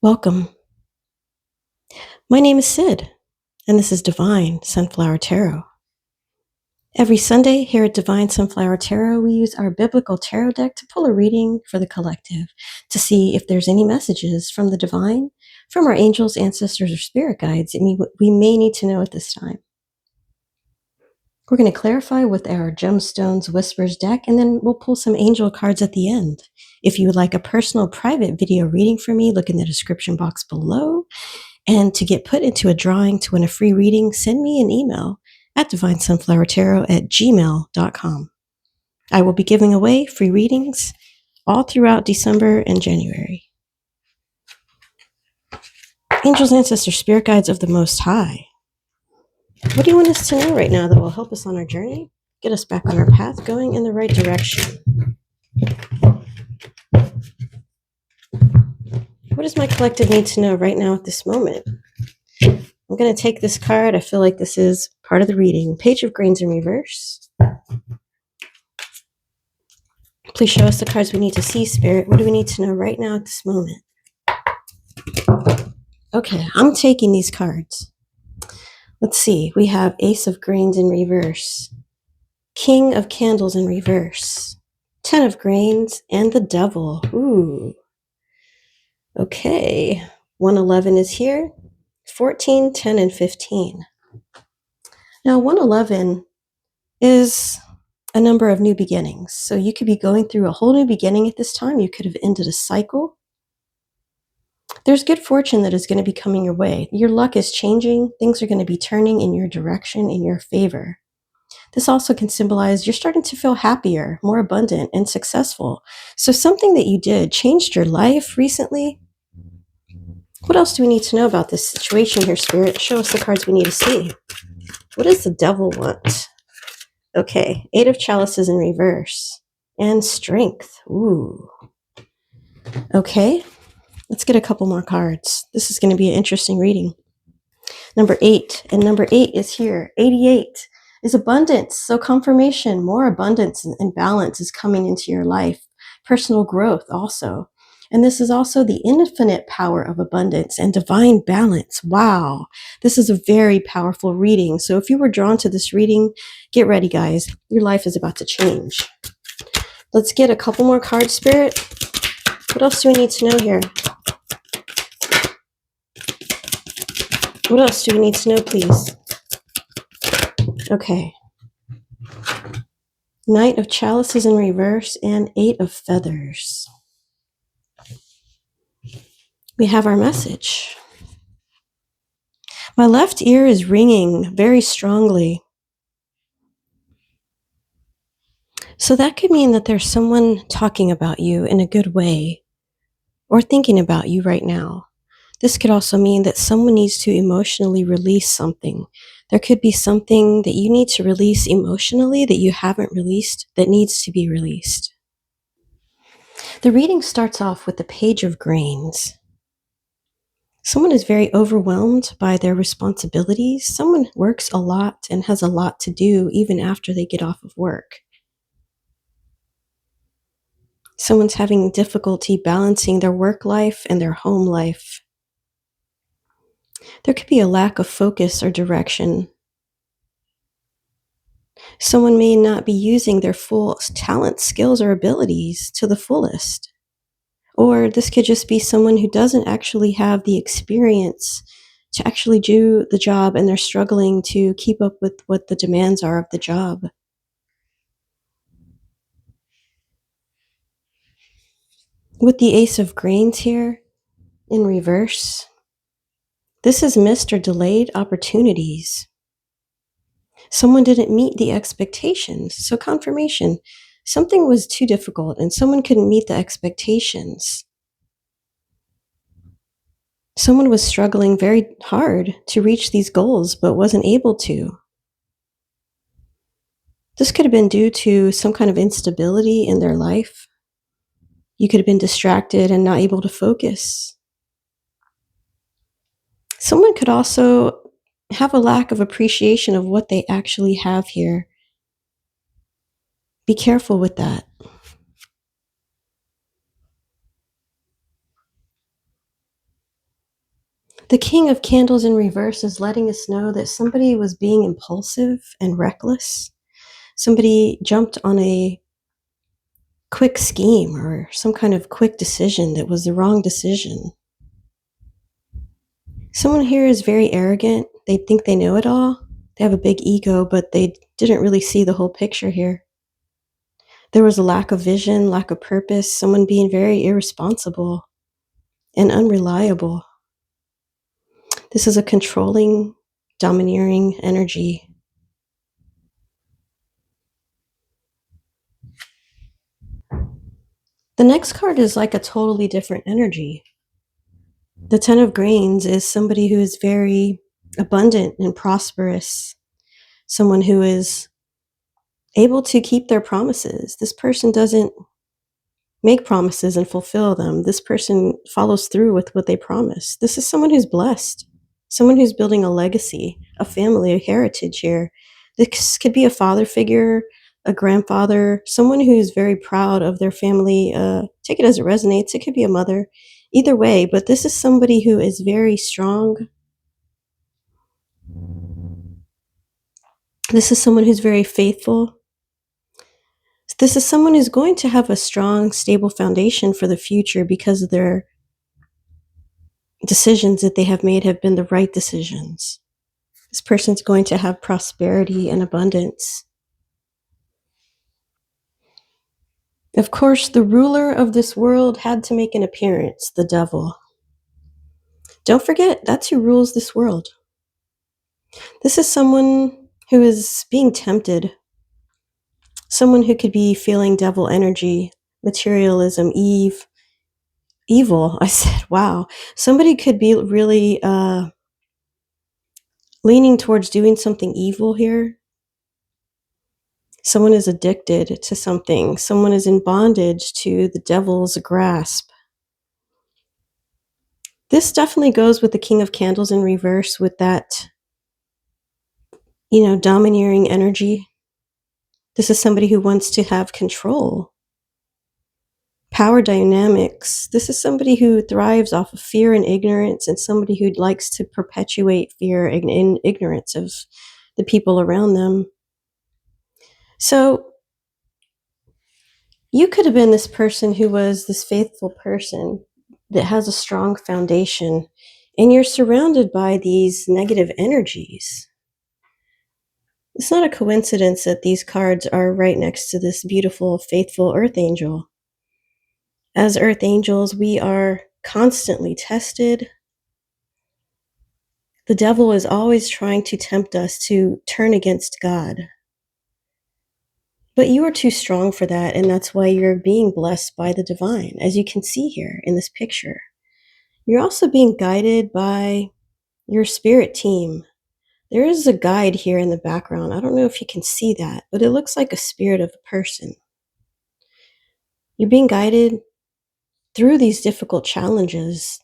Welcome. My name is Sid, and this is Divine Sunflower Tarot. Every Sunday here at Divine Sunflower Tarot, we use our biblical tarot deck to pull a reading for the collective to see if there's any messages from the divine, from our angels, ancestors, or spirit guides we may need to know at this time. We're going to clarify with our Gemstones Whispers deck, and then we'll pull some angel cards at the end. If you would like a personal private video reading from me, look in the description box below. And to get put into a drawing to win a free reading, send me an email at divinesunflowertarot@gmail.com. I will be giving away free readings all throughout December and January. Angels, ancestors, spirit guides of the Most High. What do you want us to know right now that will help us on our journey, get us back on our path, going in the right direction? What does my collective need to know right now at this moment? I'm going to take this card. I feel like this is part of the reading. Page of Grains in reverse. Please show us the cards we need to see, Spirit. What do we need to know right now at this moment? Okay, I'm taking these cards. Let's see. We have Ace of Grains in reverse, King of Candles in reverse, 10 of Grains, and the Devil. Ooh. Okay. 111 is here. 14, 10, and 15. Now, 111 is a number of new beginnings. So you could be going through a whole new beginning at this time. You could have ended a cycle. There's good fortune that is going to be coming your way. Your luck is changing. Things are going to be turning in your direction, in your favor. This also can symbolize you're starting to feel happier, more abundant, and successful. So something that you did changed your life recently. What else do we need to know about this situation here, Spirit? Show us the cards we need to see. What does the Devil want? Okay, 8 of Chalices in reverse. And Strength. Ooh. Okay, let's get a couple more cards. This is going to be an interesting reading. Number 8, and number 8 is here. 88 is abundance. So confirmation, more abundance and balance is coming into your life. Personal growth also. And this is also the infinite power of abundance and divine balance. Wow. This is a very powerful reading. So if you were drawn to this reading, get ready, guys. Your life is about to change. Let's get a couple more cards, Spirit. What else do we need to know here? What else do we need to know, please? Okay. Knight of Chalices in reverse and 8 of Feathers. We have our message. My left ear is ringing very strongly. So that could mean that there's someone talking about you in a good way or thinking about you right now. This could also mean that someone needs to emotionally release something. There could be something that you need to release emotionally that you haven't released that needs to be released. The reading starts off with the Page of Grains. Someone is very overwhelmed by their responsibilities. Someone works a lot and has a lot to do even after they get off of work. Someone's having difficulty balancing their work life and their home life. There could be a lack of focus or direction. Someone may not be using their full talent, skills, or abilities to the fullest. Or this could just be someone who doesn't actually have the experience to actually do the job, and they're struggling to keep up with what the demands are of the job. With the Ace of Grains here in reverse, this is missed or delayed opportunities. Someone didn't meet the expectations. So confirmation, something was too difficult and someone couldn't meet the expectations. Someone was struggling very hard to reach these goals, but wasn't able to. This could have been due to some kind of instability in their life. You could have been distracted and not able to focus. Someone could also have a lack of appreciation of what they actually have here. Be careful with that. The King of Candles in reverse is letting us know that somebody was being impulsive and reckless. Somebody jumped on a quick scheme or some kind of quick decision that was the wrong decision. Someone here is very arrogant. They think they know it all. They have a big ego, but they didn't really see the whole picture here. There was a lack of vision, lack of purpose, someone being very irresponsible and unreliable. This is a controlling, domineering energy. The next card is like a totally different energy. The Ten of Grains is somebody who is very abundant and prosperous, someone who is able to keep their promises. This person doesn't make promises and fulfill them. This person follows through with what they promise. This is someone who's blessed, someone who's building a legacy, a family, a heritage here. This could be a father figure, a grandfather, someone who's very proud of their family. Take it as it resonates. It could be a mother. Either way, but this is somebody who is very strong. This is someone who's very faithful. This is someone who's going to have a strong, stable foundation for the future because their decisions that they have made have been the right decisions. This person's going to have prosperity and abundance. Of course, the ruler of this world had to make an appearance, the devil. Don't forget, that's who rules this world. This is someone who is being tempted, someone who could be feeling devil energy, materialism, evil. I said, wow. Somebody could be really leaning towards doing something evil here. Someone is addicted to something. Someone is in bondage to the devil's grasp. This definitely goes with the King of Candles in reverse with that, domineering energy. This is somebody who wants to have control. Power dynamics. This is somebody who thrives off of fear and ignorance, and somebody who likes to perpetuate fear and ignorance of the people around them. So you could have been this person who was this faithful person that has a strong foundation, and you're surrounded by these negative energies. It's not a coincidence that these cards are right next to this beautiful, faithful earth angel. As earth angels, we are constantly tested. The devil is always trying to tempt us to turn against God. But you are too strong for that, and that's why you're being blessed by the divine, as you can see here in this picture. You're also being guided by your spirit team. There is a guide here in the background. I don't know if you can see that, but it looks like a spirit of a person. You're being guided through these difficult challenges,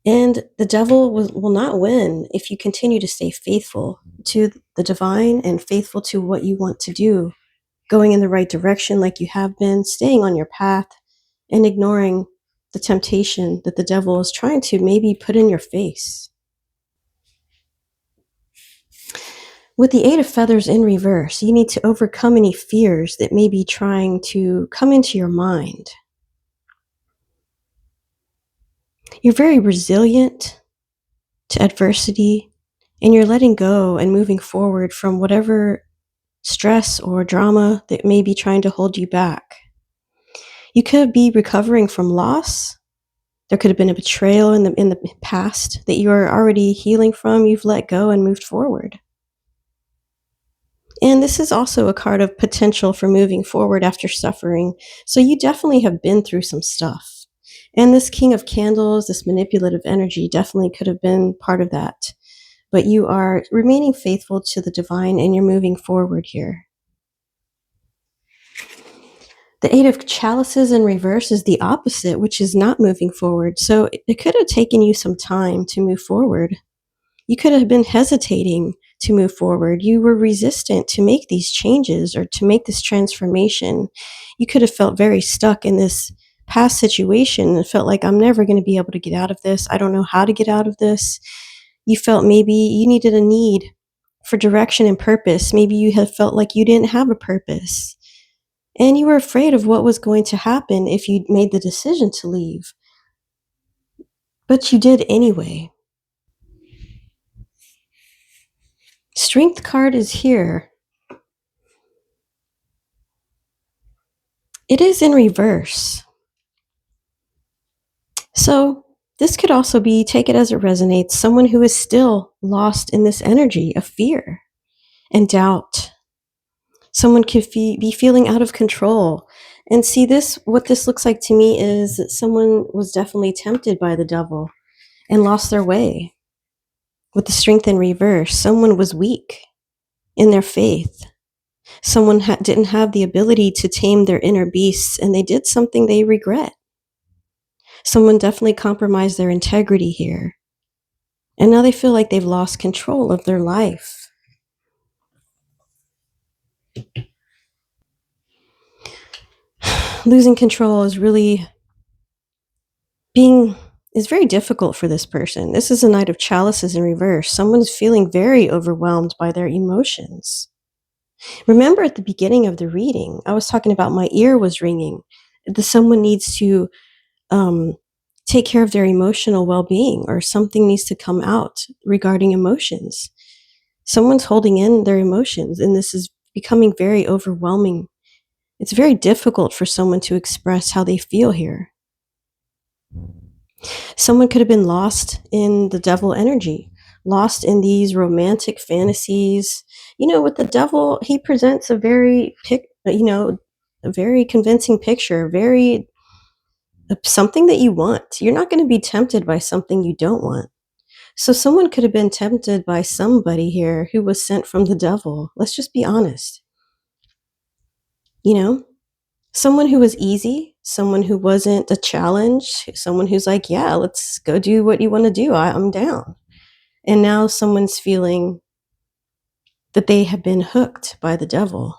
and the devil will not win if you continue to stay faithful to the divine and faithful to what you want to do, going in the right direction like you have been, staying on your path, and ignoring the temptation that the devil is trying to maybe put in your face. With the Eight of Feathers in reverse, you need to overcome any fears that may be trying to come into your mind. You're very resilient to adversity, and you're letting go and moving forward from whatever stress or drama that may be trying to hold you back. You could be recovering from loss. There could have been a betrayal in the past that you are already healing from. You've let go and moved forward. And this is also a card of potential for moving forward after suffering. So you definitely have been through some stuff. And this King of Candles, this manipulative energy definitely could have been part of that. But you are remaining faithful to the divine and you're moving forward here. The Eight of Chalices in reverse is the opposite, which is not moving forward. So it could have taken you some time to move forward. You could have been hesitating to move forward. You were resistant to make these changes or to make this transformation. You could have felt very stuck in this past situation and felt like I'm never going to be able to get out of this. I don't know how to get out of this. You felt maybe you needed a need for direction and purpose. Maybe you had felt like you didn't have a purpose. And you were afraid of what was going to happen if you made the decision to leave. But you did anyway. Strength card is here. It is in reverse. So this could also be, take it as it resonates, someone who is still lost in this energy of fear and doubt. Someone could be feeling out of control. And see, what this looks like to me is that someone was definitely tempted by the devil and lost their way. With the strength in reverse, someone was weak in their faith. Someone didn't have the ability to tame their inner beasts, and they did something they regret. Someone definitely compromised their integrity here. And now they feel like they've lost control of their life. Losing control is very difficult for this person. This is a Knight of Chalices in reverse. Someone is feeling very overwhelmed by their emotions. Remember at the beginning of the reading, I was talking about my ear was ringing. Someone needs to take care of their emotional well-being, or something needs to come out regarding emotions. Someone's holding in their emotions, and this is becoming very overwhelming. It's very difficult for someone to express how they feel here. Someone could have been lost in the devil energy, lost in these romantic fantasies. With the devil, he presents a very convincing picture, something that you want. You're not going to be tempted by something you don't want. So someone could have been tempted by somebody here who was sent from the devil. Let's just be honest. Someone who was easy, someone who wasn't a challenge, someone who's like, yeah, let's go do what you want to do. I'm down. And now someone's feeling that they have been hooked by the devil.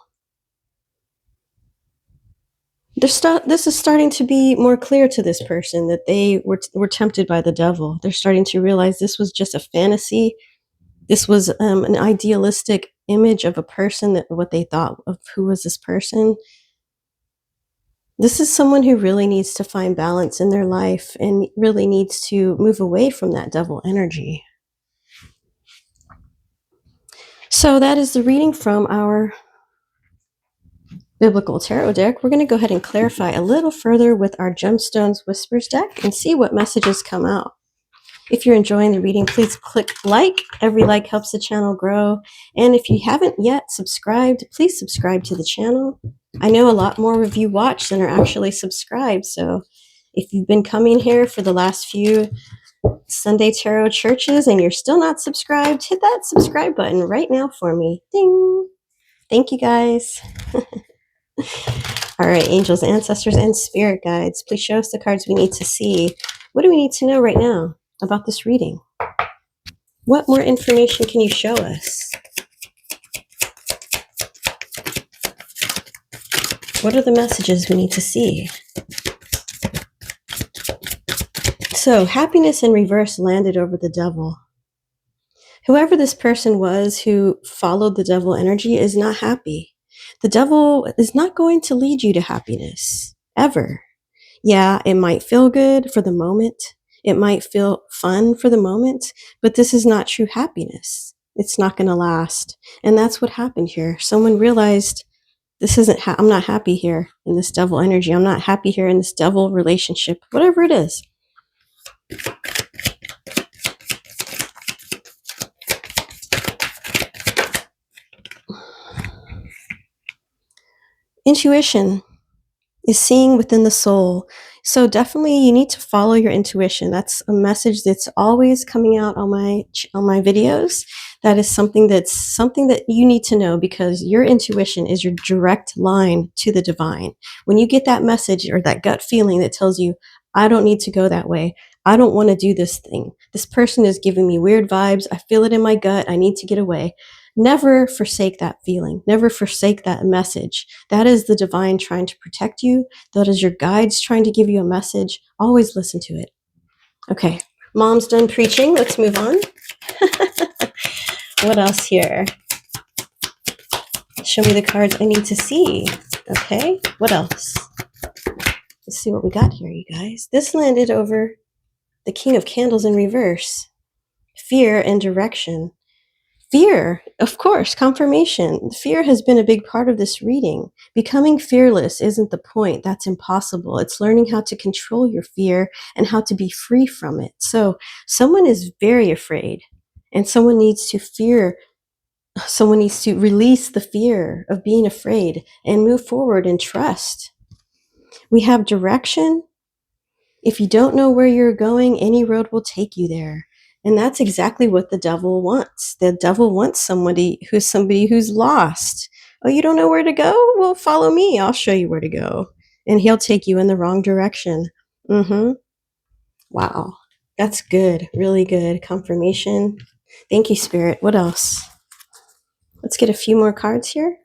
This is starting to be more clear to this person that they were tempted by the devil. They're starting to realize this was just a fantasy. This was an idealistic image of a person, that what they thought of who was this person. This is someone who really needs to find balance in their life and really needs to move away from that devil energy. So that is the reading from our Biblical Tarot deck. We're going to go ahead and clarify a little further with our Gemstones Whispers deck and see what messages come out. If you're enjoying the reading, please click like. Every like helps the channel grow. And if you haven't yet subscribed, please subscribe to the channel. I know a lot more of you watch than are actually subscribed. So if you've been coming here for the last few Sunday Tarot churches and you're still not subscribed, hit that subscribe button right now for me. Ding! Thank you, guys. All right, angels, ancestors, and spirit guides, please show us the cards we need to see. What do we need to know right now about this reading? What more information can you show us? What are the messages we need to see? So, happiness in reverse landed over the devil. Whoever this person was who followed the devil energy is not happy. The devil is not going to lead you to happiness, ever. Yeah, it might feel good for the moment. It might feel fun for the moment, but this is not true happiness. It's not going to last. And that's what happened here. Someone realized I'm not happy here in this devil energy. I'm not happy here in this devil relationship, whatever it is. Intuition is seeing within the soul. So definitely you need to follow your intuition. That's a message that's always coming out on my videos. That is something that you need to know, because your intuition is your direct line to the divine. When you get that message or that gut feeling that tells you, I don't need to go that way. I don't want to do this thing. This person is giving me weird vibes. I feel it in my gut. I need to get away. Never forsake that feeling. Never forsake that message. That is the divine trying to protect you. That is your guides trying to give you a message. Always listen to it. Okay, mom's done preaching. Let's move on. What else here? Show me the cards I need to see. Okay, what else? Let's see what we got here, you guys. This landed over the King of Candles in reverse. Fear and direction. Fear, of course, confirmation. Fear has been a big part of this reading. Becoming fearless isn't the point. That's impossible. It's learning how to control your fear and how to be free from it. So someone is very afraid, and someone needs to release the fear of being afraid and move forward and trust. We have direction. If you don't know where you're going, any road will take you there. And that's exactly what the devil wants. The devil wants somebody who's lost. Oh, you don't know where to go? Well, follow me. I'll show you where to go. And he'll take you in the wrong direction. Wow. That's good. Really good. Confirmation. Thank you, Spirit. What else? Let's get a few more cards here.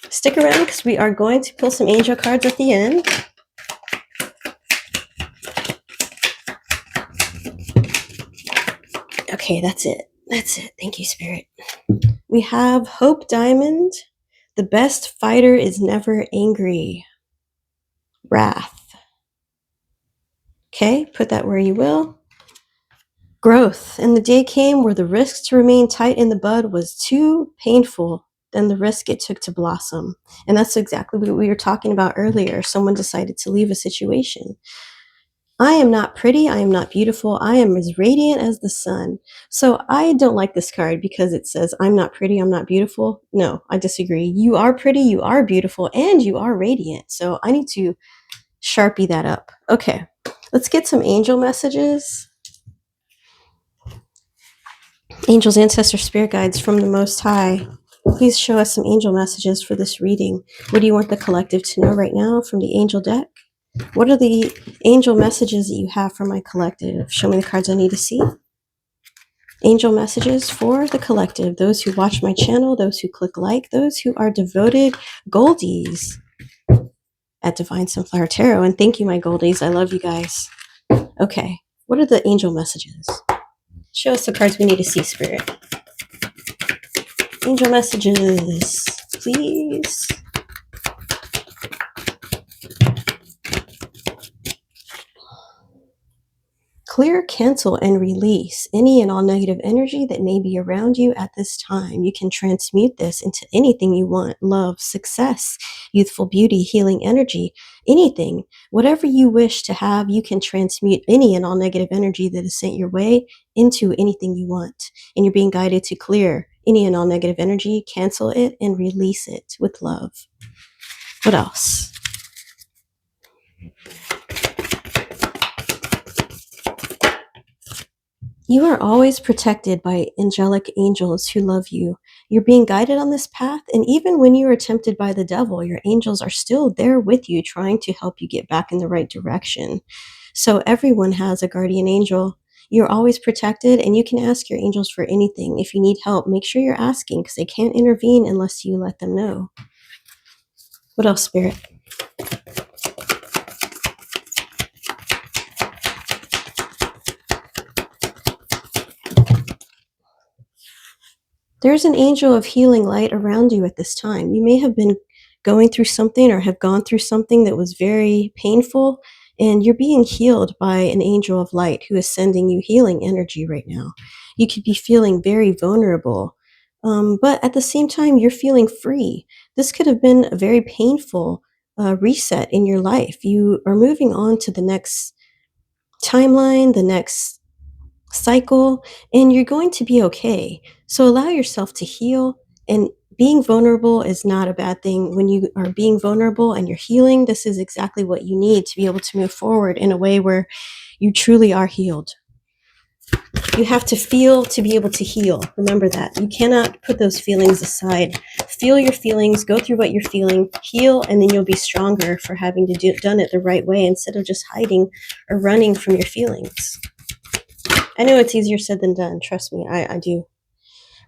Stick around because we are going to pull some angel cards at the end. Okay, that's it. That's it. Thank you, Spirit. We have Hope Diamond. The best fighter is never angry. Wrath. Okay, put that where you will. Growth. And the day came where the risk to remain tight in the bud was too painful than the risk it took to blossom. And that's exactly what we were talking about earlier. Someone decided to leave a situation. I am not pretty. I am not beautiful. I am as radiant as the sun. So I don't like this card because it says, I'm not pretty. I'm not beautiful. No, I disagree. You are pretty. You are beautiful. And you are radiant. So I need to Sharpie that up. Okay, let's get some angel messages. Angels, ancestors, spirit guides from the Most High. Please show us some angel messages for this reading. What do you want the collective to know right now from the angel deck? What are the angel messages that you have for my collective? Show me the cards I need to see. Angel messages for the collective. Those who watch my channel, those who click like, those who are devoted goldies at Divine Sunflower Tarot. And thank you, my goldies. I love you guys. Okay, what are the angel messages? Show us the cards we need to see, Spirit. Angel messages, please. Clear, cancel, and release any and all negative energy that may be around you at this time. You can transmute this into anything you want: love, success, youthful beauty, healing energy, anything. Whatever you wish to have, you can transmute any and all negative energy that is sent your way into anything you want. And you're being guided to clear any and all negative energy, cancel it, and release it with love. What else? You are always protected by angelic angels who love you. You're being guided on this path, and even when you are tempted by the devil, your angels are still there with you, trying to help you get back in the right direction. So everyone has a guardian angel. You're always protected, and you can ask your angels for anything. If you need help, make sure you're asking, because they can't intervene unless you let them know. What else, Spirit? There's an angel of healing light around you at this time. You may have been going through something or have gone through something that was very painful, and you're being healed by an angel of light who is sending you healing energy right now. You could be feeling very vulnerable, but at the same time, you're feeling free. This could have been a very painful reset in your life. You are moving on to the next timeline, the next cycle, and you're going to be okay. So allow yourself to heal, and being vulnerable is not a bad thing. When you are being vulnerable and you're healing, this is exactly what you need to be able to move forward in a way where you truly are healed. You have to feel to be able to heal. Remember that. You cannot put those feelings aside. Feel your feelings, go through what you're feeling, heal, and then you'll be stronger for having done it the right way instead of just hiding or running from your feelings. I know it's easier said than done. Trust me, I do.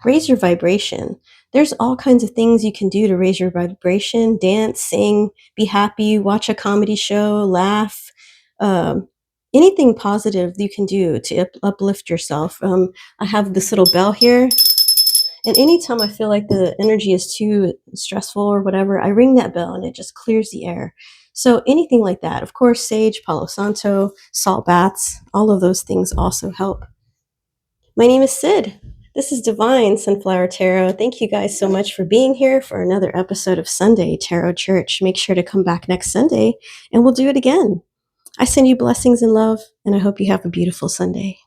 Raise your vibration. There's all kinds of things you can do to raise your vibration: dance, sing, be happy, watch a comedy show, laugh. Um, Anything positive you can do to uplift yourself. I have this little bell here, and anytime I feel like the energy is too stressful or whatever, I ring that bell and it just clears the air. So anything like that. Of course, sage, Palo Santo, salt baths, all of those things also help. My name is Sid. This is Divine Sunflower Tarot. Thank you guys so much for being here for another episode of Sunday Tarot Church. Make sure to come back next Sunday and we'll do it again. I send you blessings and love, and I hope you have a beautiful Sunday.